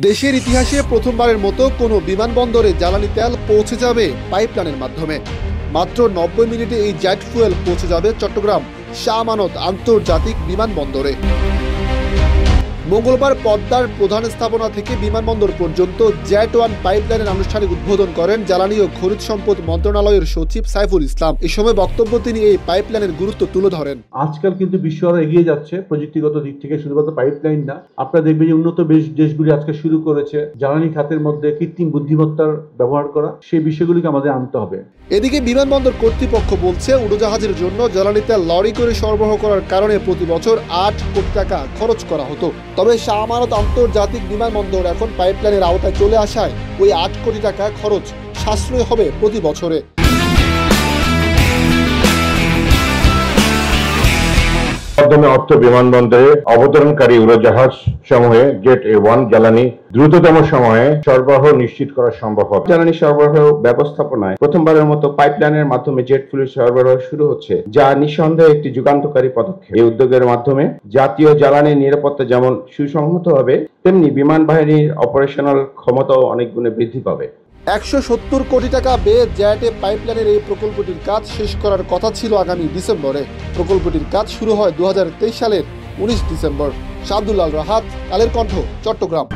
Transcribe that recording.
দেশের ইতিহাসে প্রথমবারের মতো কোনো বিমানবন্দরে জ্বালানি তেল পৌঁছে যাবে পাইপলাইনের মাধ্যমে। মাত্র 90 মিনিটে এই জেট ফুয়েল পৌঁছে যাবে চট্টগ্রাম শাহ আমানত আন্তর্জাতিক বিমানবন্দরে। মঙ্গলবার পদ্মার প্রধান স্থাপনা থেকে বিমানবন্দর পর্যন্ত জেট ওয়ান পাইপলাইনের আনুষ্ঠানিক উদ্বোধন করেন জ্বালানি ও খনিজ সম্পদ মন্ত্রণালয়ের সচিব সাইফুল ইসলাম। এই সময় বক্তব্য তিনি এই পাইপলাইনের গুরুত্ব তুলে ধরেন। আজকাল কিন্তু বিশ্ব আরো এগিয়ে যাচ্ছে প্রযুক্তিগত দিক থেকে, শুধুমাত্র পাইপলাইন না, আপনারা দেখবেন যে উন্নত দেশগুলি আজকে শুরু করেছে জ্বালানি খাতের মধ্যে কৃত্রিম বুদ্ধিমত্তার ব্যবহার করা। সেই বিষয়গুলিকে আমাদের আনতে হবে। এদিকে বিমানবন্দর কর্তৃপক্ষ বলছে, উড়োজাহাজের জন্য জ্বালানি তেল লরি করে সরবরাহ করার কারণে প্রতি বছর 8 কোটি টাকা খরচ করা হতো। তবে শাহ আমানত আন্তর্জাতিক বিমানবন্দর এখন পাইপলাইনের আওতায় চলে আসায় ওই 8 কোটি টাকা খরচ সাশ্রয় হবে প্রতি বছরে। মাধ্যমে অর্থ বিমানবন্দরে অবতরণকারী উড়োজাহাজ সমূহে জেট ওয়ান জ্বালানি দ্রুততম সময়ে সরবরাহ নিশ্চিত করা সম্ভব হবে। জ্বালানি সরবরাহ ব্যবস্থাপনায় প্রথমবারের মতো পাইপলাইনের মাধ্যমে জেট ফুয়েল সরবরাহ শুরু হচ্ছে, যা নিঃসন্দেহে একটি যুগান্তকারী পদক্ষেপ। এই উদ্যোগের মাধ্যমে জাতীয় জ্বালানি নিরাপত্তা যেমন সুসংহত হবে, তেমনি বিমান বাহিনীর অপারেশনাল ক্ষমতাও অনেক গুণে বৃদ্ধি পাবে। 170 কোটি টাকা ব্যয়ে জেটে পাইপলাইনের এই প্রকল্পটির কাজ শেষ করার কথা ছিল আগামী ডিসেম্বরে। প্রকল্পটির কাজ শুরু হয় 2023 সালের 19 ডিসেম্বর। শাবদুল আল রাহাত, কালের কণ্ঠ, চট্টগ্রাম।